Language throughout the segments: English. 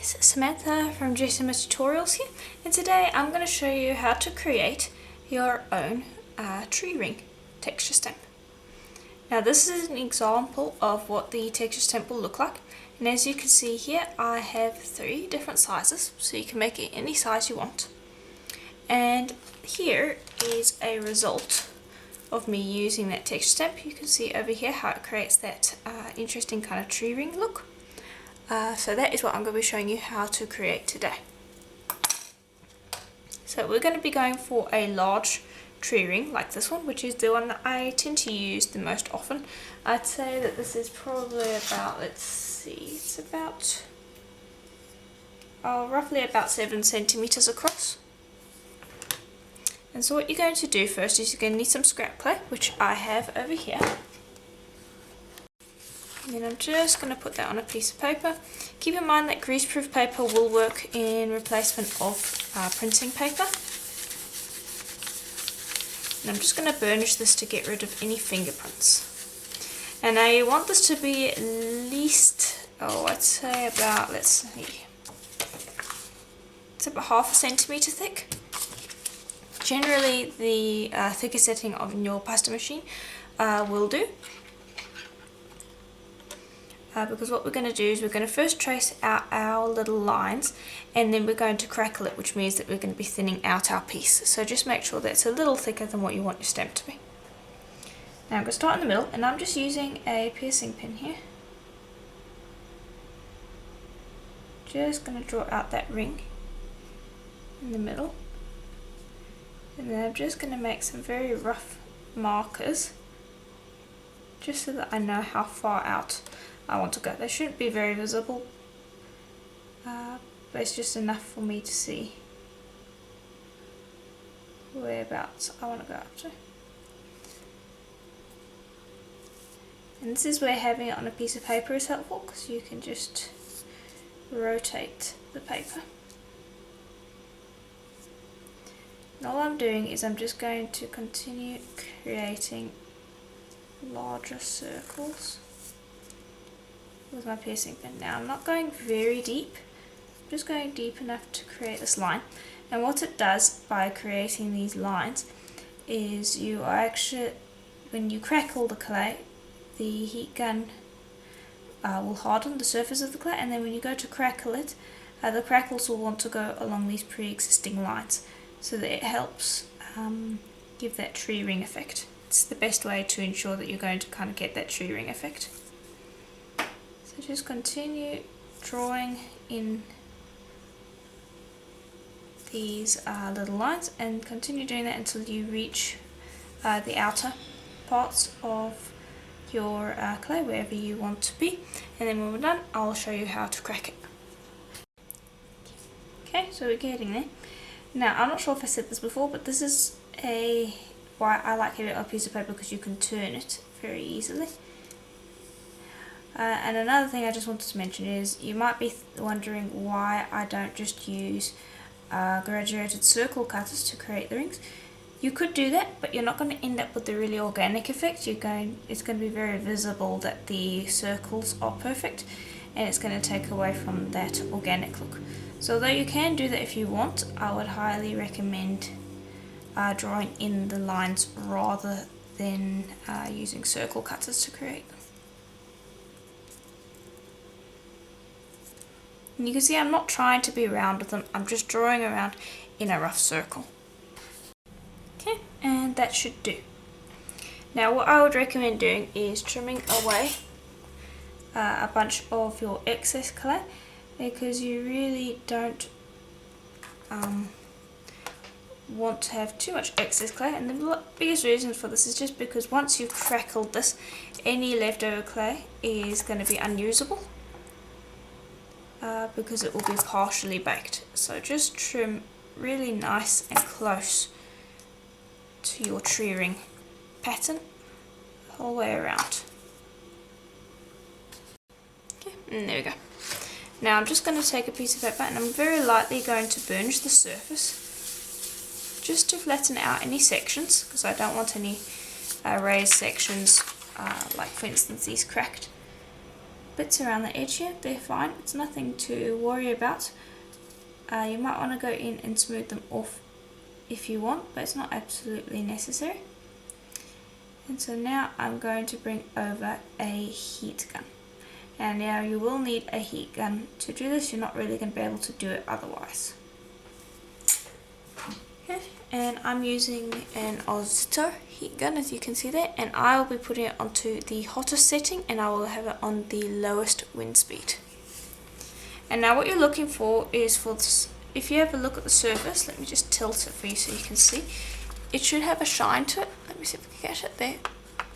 guys, Samantha from GSMS Tutorials here, and today I'm going to show you how to create your own tree ring texture stamp. Now this is an example of what the texture stamp will look like, and as you can see here I have 3 different sizes, so you can make it any size you want. And here is a result of me using that texture stamp. You can see over here how it creates that interesting kind of tree ring look. So that is what I'm going to be showing you how to create today. So we're going to be going for a large tree ring like this one, which is the one that I tend to use the most often. I'd say that this is probably about, let's see, it's about roughly about 7 centimeters across. And so what you're going to do first is you're going to need some scrap clay, which I have over here. And then I'm just going to put that on a piece of paper. Keep in mind that greaseproof paper will work in replacement of printing paper. And I'm just going to burnish this to get rid of any fingerprints. And I want this to be at least, I'd say about, let's see, it's about ½ centimeter thick. Generally the thicker setting of your pasta machine will do. Because what we're going to do is we're going to first trace out our little lines, and then we're going to crackle it, which means that we're going to be thinning out our piece. So just make sure that it's a little thicker than what you want your stamp to be. Now I'm going to start in the middle, and I'm just using a piercing pin here. Just going to draw out that ring in the middle. And then I'm just going to make some very rough markers, just so that I know how far out I want to go. They shouldn't be very visible, but it's just enough for me to see whereabouts I want to go up to. And this is where having it on a piece of paper is helpful, because you can just rotate the paper. And all I'm doing is I'm just going to continue creating larger circles with my piercing pin. Now I'm not going very deep, I'm just going deep enough to create this line. And what it does by creating these lines is you are actually, when you crackle the clay, the heat gun will harden the surface of the clay, and then when you go to crackle it, the crackles will want to go along these pre-existing lines, so that it helps give that tree ring effect. It's the best way to ensure that you're going to kind of get that tree ring effect. So just continue drawing in these little lines, and continue doing that until you reach the outer parts of your clay, wherever you want to be. And then when we're done, I'll show you how to crack it. Okay, so we're getting there. Now, I'm not sure if I said this before, but this is why I like having it on a piece of paper, because you can turn it very easily. And another thing I just wanted to mention is, you might be wondering why I don't just use graduated circle cutters to create the rings. You could do that, but you're not going to end up with the really organic effect. It's going to be very visible that the circles are perfect, and it's going to take away from that organic look. So although you can do that if you want, I would highly recommend drawing in the lines rather than using circle cutters to create them. And you can see I'm not trying to be round with them, I'm just drawing around in a rough circle. Okay, and that should do. Now what I would recommend doing is trimming away a bunch of your excess clay, because you really don't want to have too much excess clay. And the biggest reason for this is just because once you've crackled this, any leftover clay is going to be unusable, because it will be partially baked. So just trim really nice and close to your tree ring pattern the whole way around. Okay, and there we go. Now I'm just going to take a piece of paper, and I'm very lightly going to burnish the surface just to flatten out any sections, because I don't want any raised sections, like for instance these cracked bits around the edge here, they're fine, it's nothing to worry about. You might want to go in and smooth them off if you want, but it's not absolutely necessary. And so now I'm going to bring over a heat gun. And now you will need a heat gun to do this, you're not really going to be able to do it otherwise. Okay, and I'm using an Ozito heat gun, as you can see there, and I will be putting it onto the hottest setting, and I will have it on the lowest wind speed. And now what you're looking for is for this, if you have a look at the surface, let me just tilt it for you so you can see, it should have a shine to it. Let me see if we can catch it there.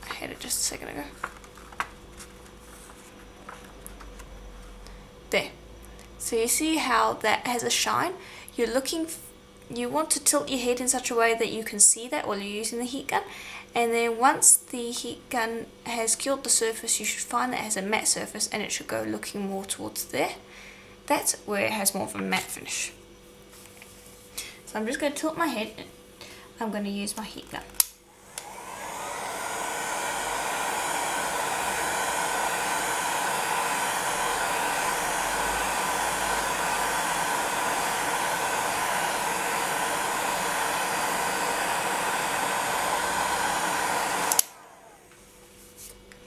I had it just a second ago. There. So you see how that has a shine? You want to tilt your head in such a way that you can see that while you're using the heat gun, and then once the heat gun has cured the surface, you should find that it has a matte surface and it should go looking more towards there. That's where it has more of a matte finish. So I'm just going to tilt my head and I'm going to use my heat gun.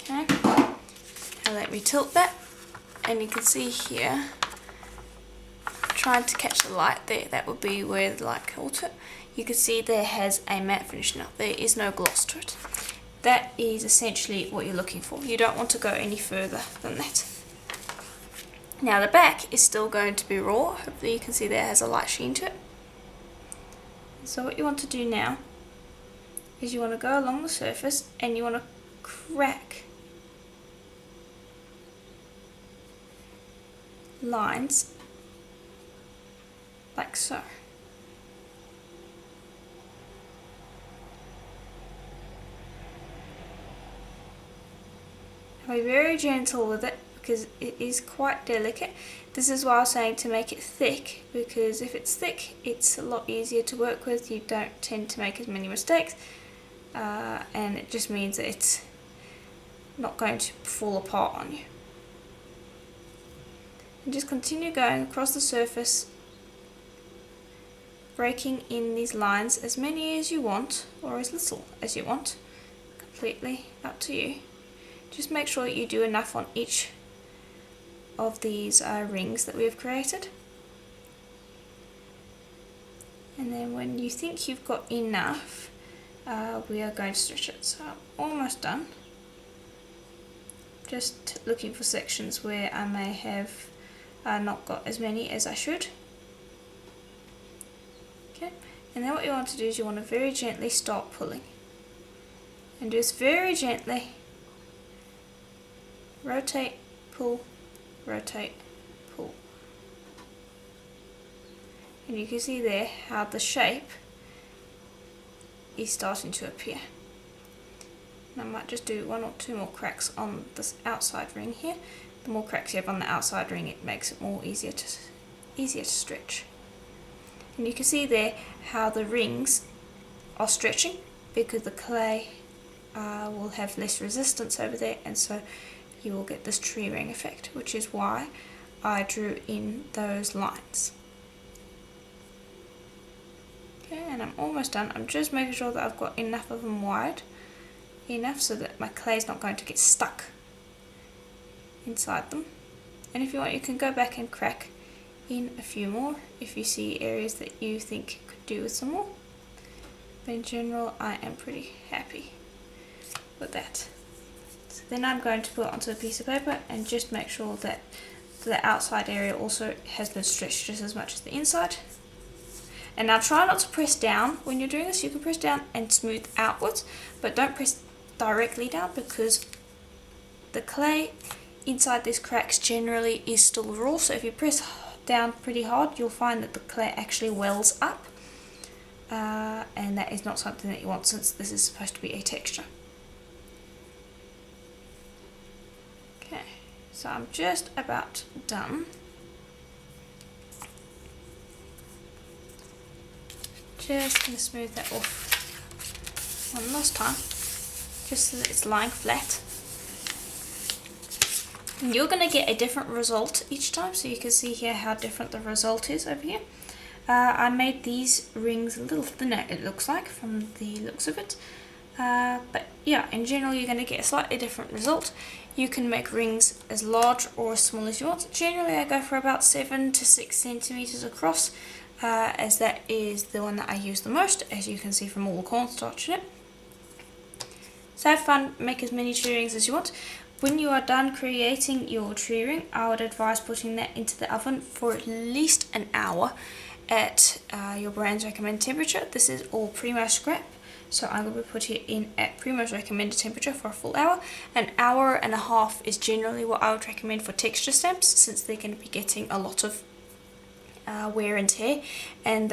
Okay, now let me tilt that, and you can see here, trying to catch the light there, that would be where the light caught it. You can see there has a matte finish now, there is no gloss to it. That is essentially what you're looking for. You don't want to go any further than that. Now the back is still going to be raw, hopefully you can see there has a light sheen to it. So what you want to do now is you want to go along the surface and you want to crack lines like so. Be very gentle with it because it is quite delicate. This is why I was saying to make it thick, because if it's thick it's a lot easier to work with, you don't tend to make as many mistakes, and it just means that it's not going to fall apart on you. And just continue going across the surface, breaking in these lines, as many as you want or as little as you want, completely up to you. Just make sure that you do enough on each of these rings that we have created. And then when you think you've got enough, we are going to stretch it. So I'm almost done. Just looking for sections where I may have not got as many as I should. Okay, and then what you want to do is you want to very gently start pulling. And just very gently rotate, pull, rotate, pull. And you can see there how the shape is starting to appear. And I might just do one or two more cracks on this outside ring here. The more cracks you have on the outside ring, it makes it more easier to stretch. And you can see there how the rings are stretching because the clay will have less resistance over there, and so you will get this tree ring effect, which is why I drew in those lines. Okay, and I'm almost done. I'm just making sure that I've got enough of them wide, enough so that my clay is not going to get stuck inside them. And if you want, you can go back and crack in a few more if you see areas that you think could do with some more. But in general, I am pretty happy with that. So then I'm going to put it onto a piece of paper and just make sure that the outside area also has been stretched just as much as the inside. And now try not to press down when you're doing this. You can press down and smooth outwards, but don't press directly down because the clay inside these cracks generally is still raw. So if you press down pretty hard, you'll find that the clay actually wells up, and that is not something that you want since this is supposed to be a texture. Okay, so I'm just about done. Just going to smooth that off one last time, just so that it's lying flat. You're going to get a different result each time, so you can see here how different the result is over here. I made these rings a little thinner, it looks like, from the looks of it. But yeah, in general you're going to get a slightly different result. You can make rings as large or as small as you want. Generally I go for about 7 to 6 centimeters across, as that is the one that I use the most, as you can see from all the cornstarch in it. So have fun, make as many tree rings as you want. When you are done creating your tree ring, I would advise putting that into the oven for at least an hour at your brand's recommended temperature. This is all Primo scrap, so I'm going to put it in at Primo's recommended temperature for a full hour. An hour and a half is generally what I would recommend for texture stamps, since they're going to be getting a lot of wear and tear, and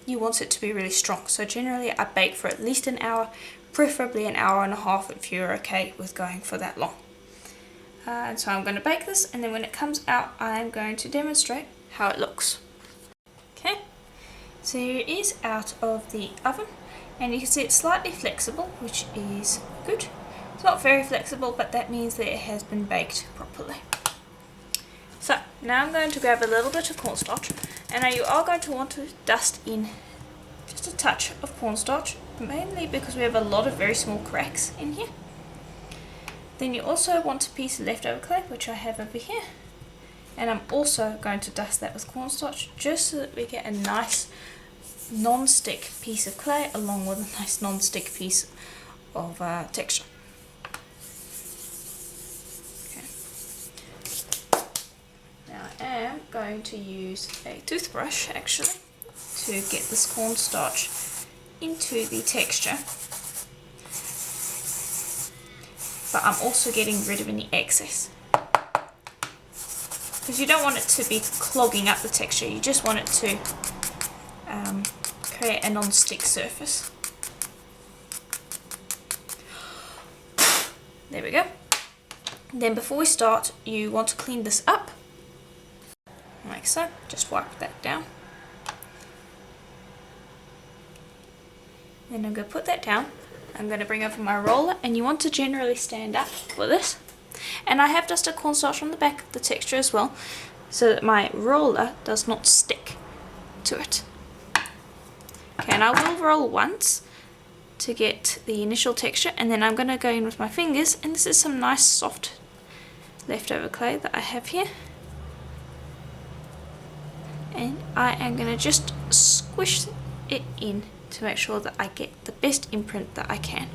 you want it to be really strong. So generally I bake for at least an hour, preferably an hour and a half if you're okay with going for that long. And so I'm going to bake this, and then when it comes out I'm going to demonstrate how it looks. Okay, so here it is out of the oven, and you can see it's slightly flexible, which is good. It's not very flexible, but that means that it has been baked properly. So now I'm going to grab a little bit of cornstarch, and now you are going to want to dust in just a touch of cornstarch, mainly because we have a lot of very small cracks in here. Then you also want a piece of leftover clay, which I have over here, and I'm also going to dust that with cornstarch, just so that we get a nice non-stick piece of clay along with a nice non-stick piece of texture. Okay. Now I am going to use a toothbrush actually to get this cornstarch into the texture, but I'm also getting rid of any excess, because you don't want it to be clogging up the texture, you just want it to create a non-stick surface. There we go. Then before we start, you want to clean this up, like so. Just wipe that down. Then I'm going to put that down. I'm going to bring over my roller, and you want to generally stand up for this. And I have dusted cornstarch on the back of the texture as well, so that my roller does not stick to it. Okay, and I will roll once to get the initial texture, and then I'm going to go in with my fingers, and this is some nice soft leftover clay that I have here. And I am going to just squish it in to make sure that I get the best imprint that I can.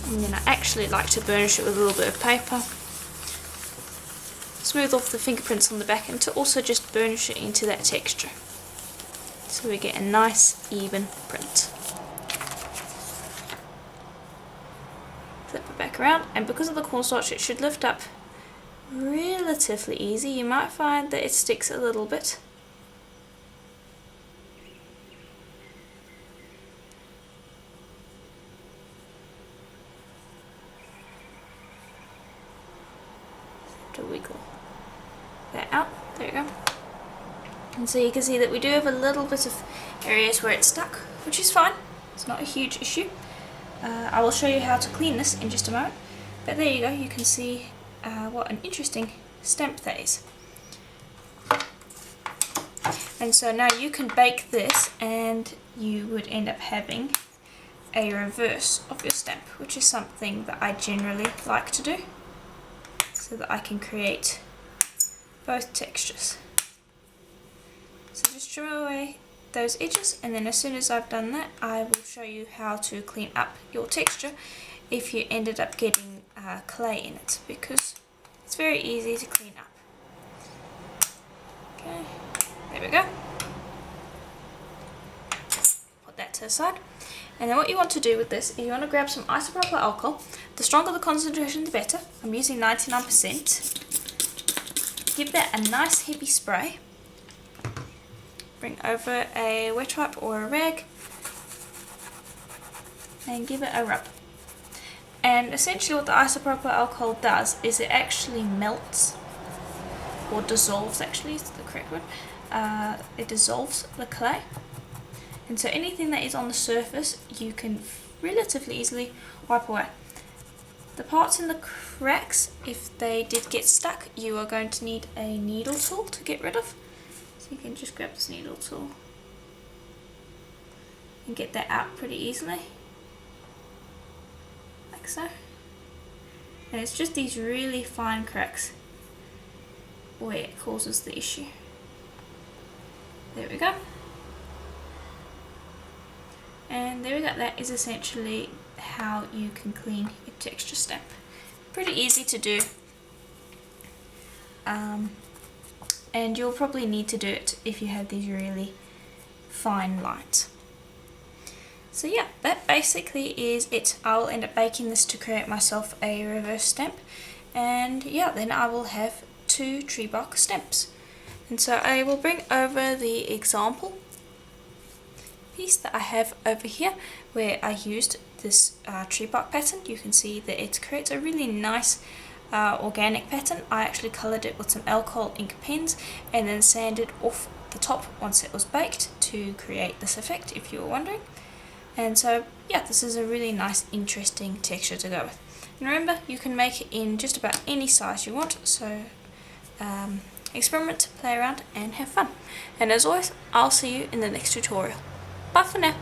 And then I actually like to burnish it with a little bit of paper. Smooth off the fingerprints on the back, and to also just burnish it into that texture, so we get a nice even print. Flip it back around, and because of the cornstarch it should lift up relatively easy. You might find that it sticks a little bit. To wiggle that out. There you go. And so you can see that we do have a little bit of areas where it's stuck, which is fine. It's not a huge issue. I will show you how to clean this in just a moment. But there you go. You can see what an interesting stamp that is. And so now you can bake this, and you would end up having a reverse of your stamp, which is something that I generally like to do, so that I can create both textures. So just trim away those edges, and then as soon as I've done that, I will show you how to clean up your texture if you ended up getting clay in it, because it's very easy to clean up. Okay, there we go. Put that to the side. And then what you want to do with this is you want to grab some isopropyl alcohol. The stronger the concentration, the better. I'm using 99%. Give that a nice heavy spray. Bring over a wet wipe or a rag, and give it a rub. And essentially what the isopropyl alcohol does is it actually melts, or dissolves actually is the correct word. It dissolves the clay. And so anything that is on the surface, you can relatively easily wipe away. The parts in the cracks, if they did get stuck, you are going to need a needle tool to get rid of. So you can just grab this needle tool and get that out pretty easily, like so. And it's just these really fine cracks where it causes the issue. There we go. And there we go, that is essentially how you can clean your texture stamp. Pretty easy to do. And you'll probably need to do it if you have these really fine lines. So yeah, that basically is it. I'll end up baking this to create myself a reverse stamp, and yeah, then I will have 2 tree bark stamps. And so I will bring over the example piece that I have over here where I used this tree bark pattern. You can see that it creates a really nice organic pattern. I actually coloured it with some alcohol ink pens and then sanded off the top once it was baked to create this effect, if you were wondering. And so yeah, this is a really nice interesting texture to go with. And remember, you can make it in just about any size you want, so experiment, play around and have fun. And as always, I'll see you in the next tutorial. Bye for now.